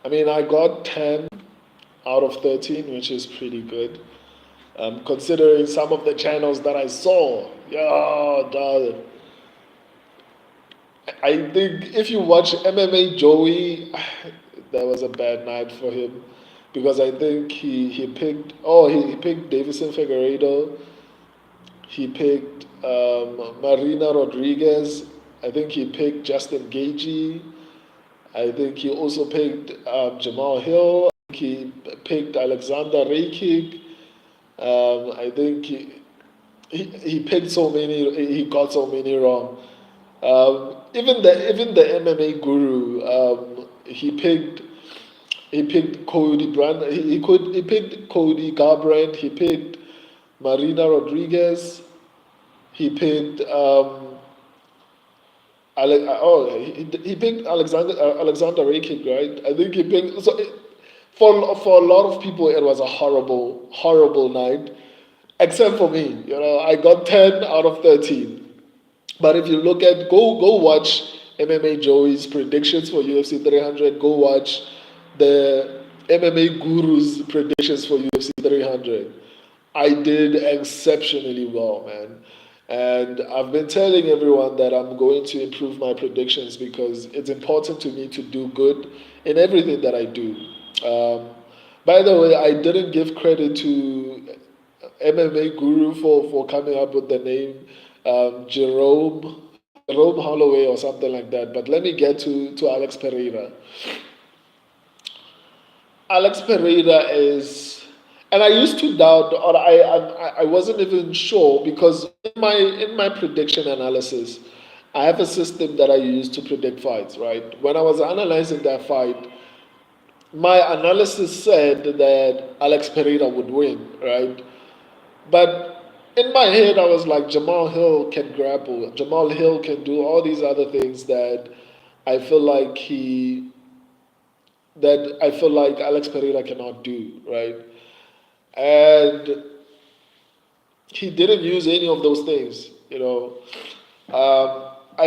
I mean, I got 10 out of 13, which is pretty good. Considering some of the channels that I saw. Yeah, dog. I think if you watch MMA Joey, that was a bad night for him because I think he picked Davison Figueiredo, he picked Marina Rodriguez, I think he picked Justin Gaethje, I think he also picked Jamal Hill, I think he picked Alexander Rakic, I think he picked so many, he got so many wrong. Even the MMA guru, he picked Cody Brand. He picked Cody Garbrandt. He picked Marina Rodriguez. He picked he picked Alexander Rakic, right? I think he picked for a lot of people it was a horrible night, except for me. I got 10 out of 13. But if you look at go watch MMA Joey's predictions for UFC 300. Go watch the MMA Guru's predictions for UFC 300. I did exceptionally well, man. And I've been telling everyone that I'm going to improve my predictions because it's important to me to do good in everything that I do. Um, by the way, I didn't give credit to MMA Guru for coming up with the name Jerome Holloway or something like that. But let me get to Alex Pereira. Alex Pereira is, and I used to doubt, or I wasn't even sure because in my prediction analysis, I have a system that I use to predict fights. Right, when I was analyzing that fight, my analysis said that Alex Pereira would win. Right, but in my head, I was like, Jamal Hill can grapple. Jamal Hill can do all these other things I feel like he that I feel like Alex Pereira cannot do, right? And he didn't use any of those things. I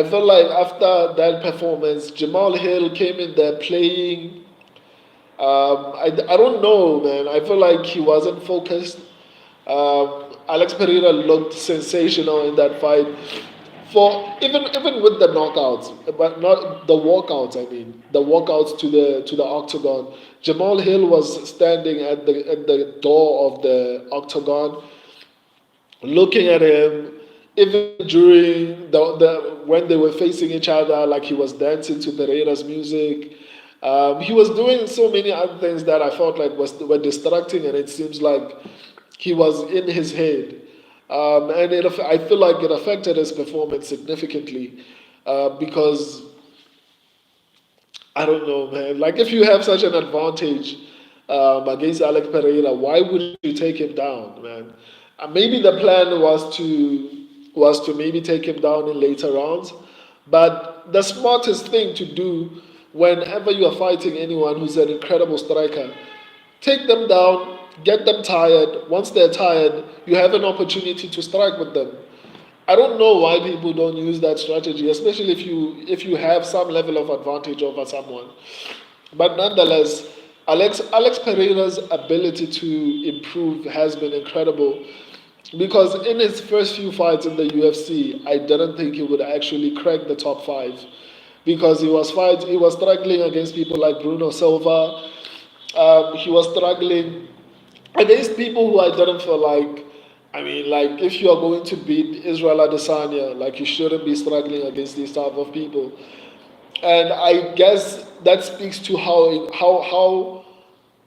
felt like after that performance, Jamal Hill came in there playing. I don't know, man. I feel like he wasn't focused. Alex Pereira looked sensational in that fight. For even with the knockouts, but not the walkouts. I mean, the walkouts to the octagon. Jamal Hill was standing at the door of the octagon, looking at him. Even during the when they were facing each other, like he was dancing to Pereira's music. He was doing so many other things that I felt like were distracting, and it seems like he was in his head, and I feel like it affected his performance significantly because I don't know, man. Like if you have such an advantage against Alex Pereira, why would you take him down, man? Maybe the plan was to maybe take him down in later rounds, but the smartest thing to do whenever you are fighting anyone who's an incredible striker, take them down, get them tired. Once they're tired, you have an opportunity to strike with them. I don't know why people don't use that strategy, especially if you have some level of advantage over someone. But nonetheless, Alex Pereira's ability to improve has been incredible because in his first few fights in the UFC, I didn't think he would actually crack the top five because he was struggling against people like Bruno Silva. He was struggling against people who I didn't feel like. I mean, like if you are going to beat Israel Adesanya, like you shouldn't be struggling against these type of people. And I guess that speaks to how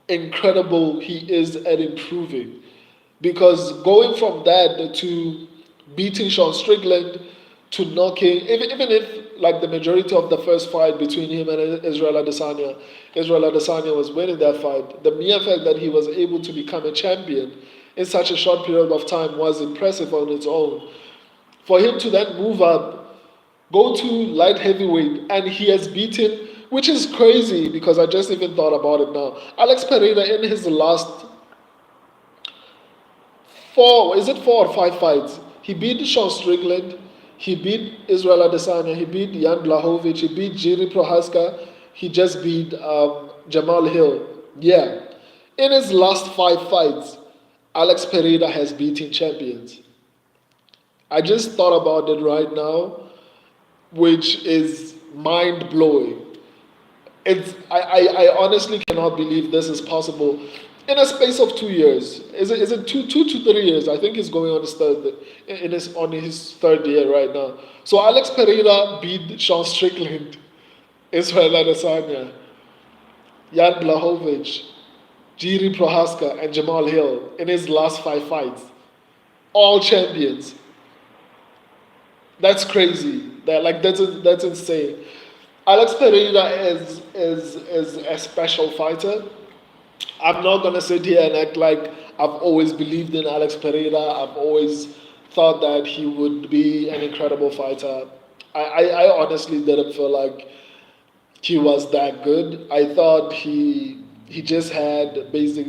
incredible he is at improving. Because going from that to beating Sean Strickland to knocking, even if like the majority of the first fight between him and Israel Adesanya was winning that fight, the mere fact that he was able to become a champion in such a short period of time was impressive on its own. For him to then move up, go to light heavyweight, and he has beaten, which is crazy because I just even thought about it now. Alex Pereira in his last is it 4 or 5 fights? He beat Sean Strickland, he beat Israel Adesanya, he beat Jan Blachowicz, he beat Jiri Prohaska, he just beat Jamal Hill. Yeah. In his last 5 fights, Alex Pereira has beaten champions. I just thought about it right now, which is mind blowing. I honestly cannot believe this is possible in a space of 2 years. Is it two to 3 years? I think he's going on his third on his third year right now. So Alex Pereira beat Sean Strickland, Israel Adesanya, Jan Blachowicz, Jiri Prohaska, and Jamal Hill in his last 5 fights. All champions. That's crazy. That's insane. Alex Pereira is a special fighter. I'm not gonna sit here and act like I've always believed in Alex Pereira. I've always thought that he would be an incredible fighter. I honestly didn't feel like he was that good. I thought he just had basic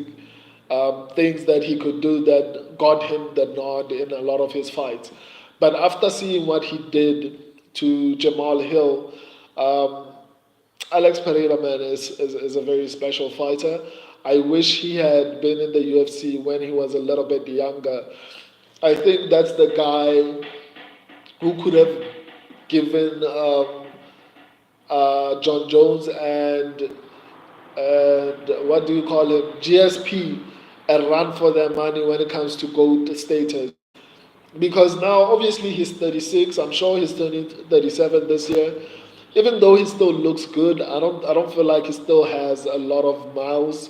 things that he could do that got him the nod in a lot of his fights. But after seeing what he did to Jamal Hill, um, Alex Pereira, man, is a very special fighter. I wish he had been in the UFC when he was a little bit younger. I think that's the guy who could have given John Jones and what do you call him, GSP, a run for their money when it comes to GOAT status. Because now, obviously, he's 36. I'm sure he's turning 37 this year. Even though he still looks good, I don't feel like he still has a lot of miles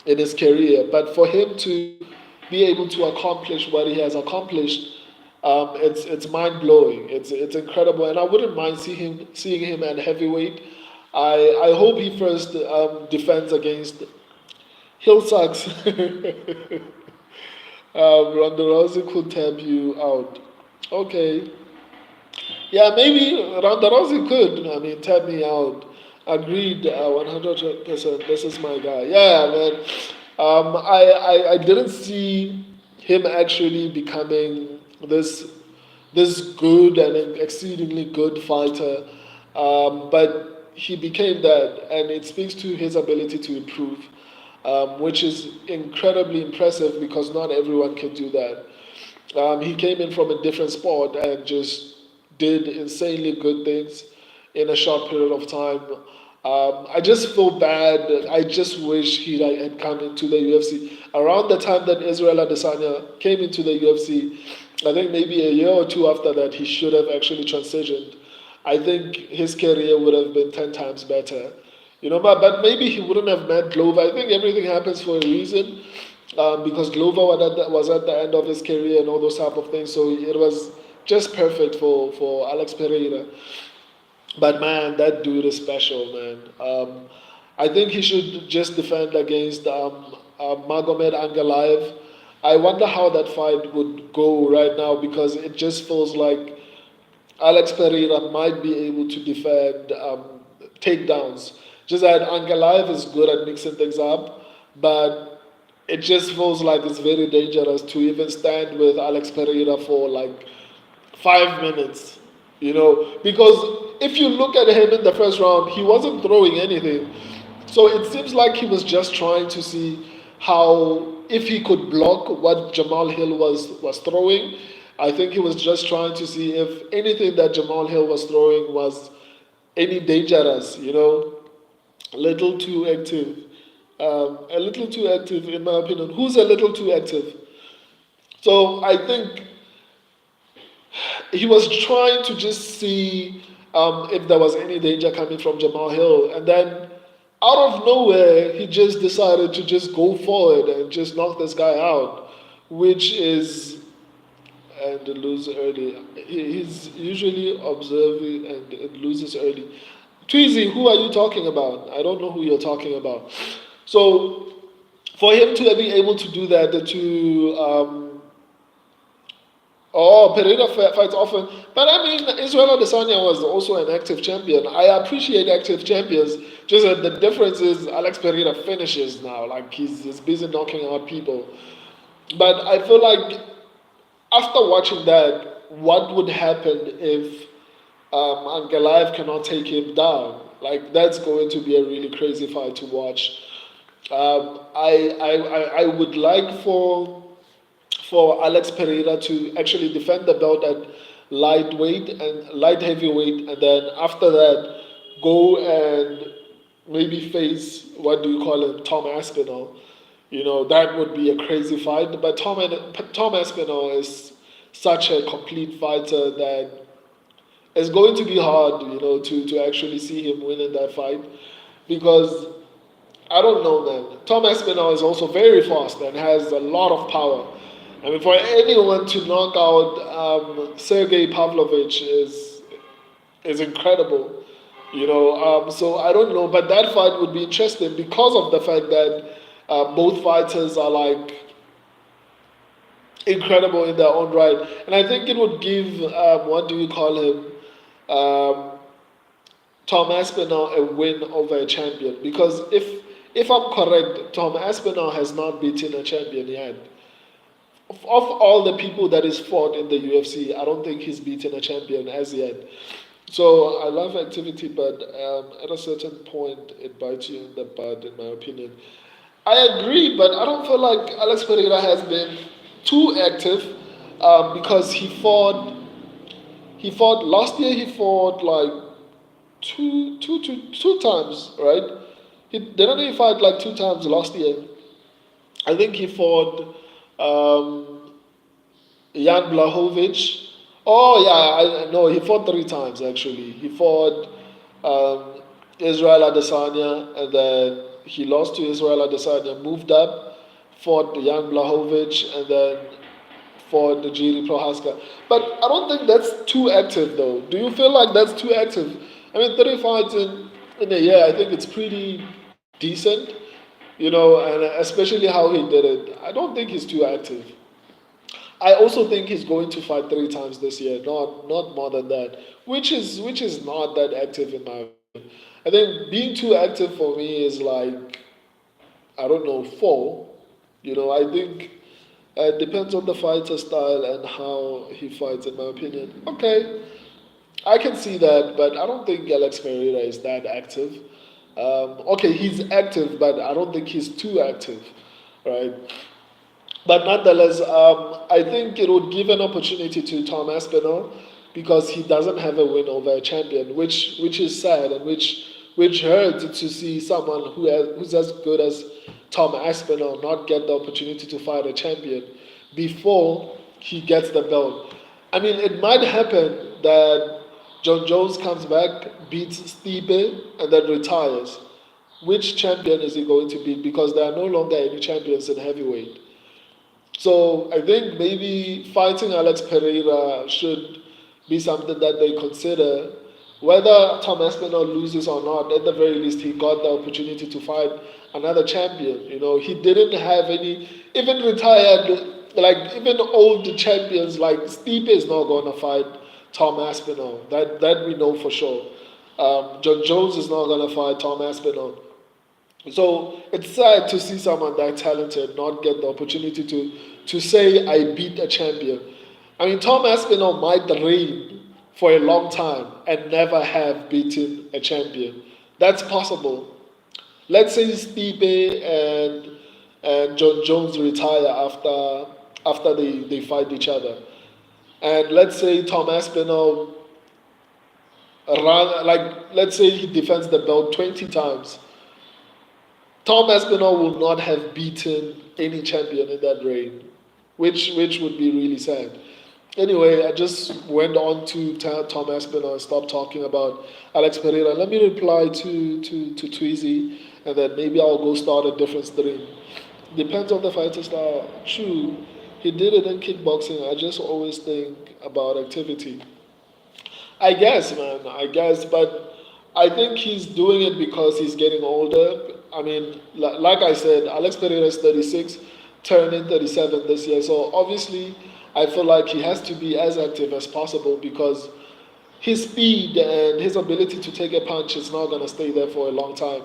in his career. But for him to be able to accomplish what he has accomplished, it's mind blowing. It's incredible, and I wouldn't mind seeing him at heavyweight. I hope he first defends against Hill sucks. Ronda Rousey could tap you out. Okay. Yeah, maybe Ronda Rousey could. I mean, tap me out. Agreed, 100%. This is my guy. Yeah, man. I didn't see him actually becoming this good and exceedingly good fighter, but he became that, and it speaks to his ability to improve, which is incredibly impressive because not everyone can do that. He came in from a different sport and just did insanely good things in a short period of time. I just feel bad. I just wish he had come into the UFC around the time that Israel Adesanya came into the UFC. I think maybe a year or two after that, he should have actually transitioned. I think his career would have been 10 times better. But maybe he wouldn't have met Glover. I think everything happens for a reason, because Glover was at the end of his career and all those type of things. So it was just perfect for Alex Pereira. But man, that dude is special, man. I think he should just defend against Magomed Ankalaev. I wonder how that fight would go right now because it just feels like Alex Pereira might be able to defend takedowns. Just that Ankalaev is good at mixing things up, but it just feels like it's very dangerous to even stand with Alex Pereira for like 5 minutes, because if you look at him in the first round, he wasn't throwing anything. So it seems like he was just trying to see how, if he could block what Jamal Hill was throwing. I think he was just trying to see if anything that Jamal Hill was throwing was any dangerous, a little too active. A little too active, in my opinion. Who's a little too active? So I think he was trying to just see if there was any danger coming from Jamal Hill. And then out of nowhere, he just decided to just go forward and just knock this guy out, which is, and lose early. He's usually observing and loses early. Tweezy, who are you talking about? I don't know who you're talking about. So for him to be able to do that, Pereira fights often. But I mean, Israel Adesanya was also an active champion. I appreciate active champions. Just that the difference is Alex Pereira finishes now. Like he's busy knocking out people. But I feel like after watching that, what would happen if Ankalaev cannot take him down? like that's going to be a really crazy fight to watch. I would like for Alex Pereira to actually defend the belt at lightweight and light heavyweight, and then after that go and maybe face, what do you call it, Tom Aspinall. That would be a crazy fight. But Tom Aspinall is such a complete fighter that it's going to be hard, to actually see him win in that fight because I don't know, man. Tom Aspinall is also very fast and has a lot of power. I mean, for anyone to knock out Sergey Pavlovich is incredible. So I don't know, but that fight would be interesting because of the fact that both fighters are like incredible in their own right, and I think it would give what do you call him, um, Tom Aspinall a win over a champion because if I'm correct, Tom Aspinall has not beaten a champion yet. Of all the people that is fought in the UFC, I don't think he's beaten a champion as yet. So I love activity, but at a certain point, it bites you in the butt, in my opinion. I agree, but I don't feel like Alex Pereira has been too active because he fought last year. He fought like two times, right? He fight like two times last year. I think he fought um, Jan Blachowicz. Oh yeah, I know he fought three times actually. He fought um, Israel Adesanya, and then he lost to Israel Adesanya. Moved up, fought Jan Blachowicz, and then fought Jiri Prohaska. But I don't think that's too active though. Do you feel like that's too active? I mean, 30 fights in a year, I think it's pretty decent, and especially how he did it. I don't think he's too active. I also think he's going to fight three times this year, not more than that, which is not that active in my opinion. I think being too active for me is like I don't know four. I think it depends on the fighter style and how he fights, in my opinion. Okay, I can see that, but I don't think Alex Pereira is that active. Okay, he's active, but I don't think he's too active, right? But nonetheless, I think it would give an opportunity to Tom Aspinall because he doesn't have a win over a champion, which is sad and which hurts to see someone who's as good as Tom Aspinall not get the opportunity to fight a champion before he gets the belt. I mean, it might happen that John Jones comes back, beats Stipe, and then retires. Which champion is he going to beat? Because there are no longer any champions in heavyweight. So I think maybe fighting Alex Pereira should be something that they consider. Whether Tom Aspinall loses or not, at the very least, he got the opportunity to fight another champion. He didn't have any, even retired, like even old champions like Stipe is not going to fight Tom Aspinall. That we know for sure. John Jones is not going to fight Tom Aspinall. So it's sad to see someone that talented not get the opportunity to say I beat a champion. I mean, Tom Aspinall might reign for a long time and never have beaten a champion. That's possible. Let's say Stipe and John Jones retire after they fight each other, and let's say Tom Aspinall let's say he defends the belt 20 times. Tom Aspinall will not have beaten any champion in that reign, which would be really sad. Anyway, I just went on to Tom Aspinall and stopped talking about Alex Pereira. Let me reply to Tweezy, and then maybe I'll go start a different stream. Depends on the fighter style. True, he did it in kickboxing. I just always think about activity. I guess, man. I guess, but I think he's doing it because he's getting older. I mean, like I said, Alex Pereira is 36, turning 37 this year. So obviously, I feel like he has to be as active as possible because his speed and his ability to take a punch is not going to stay there for a long time.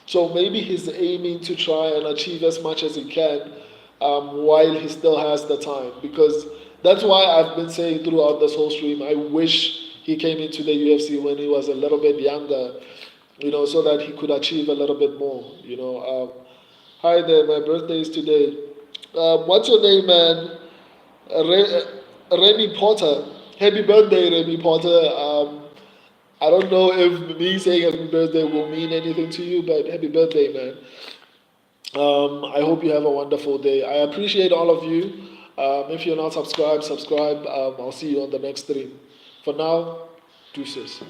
So maybe he's aiming to try and achieve as much as he can while he still has the time. Because that's why I've been saying throughout this whole stream, I wish he came into the UFC when he was a little bit younger so that he could achieve a little bit more. Hi there, my birthday is today. What's your name, man? Remy Potter. Happy birthday, Remy Potter. I don't know if me saying happy birthday will mean anything to you, but happy birthday, man. I hope you have a wonderful day. I appreciate all of you. If you're not subscribed, subscribe. I'll see you on the next stream. For now, deuces.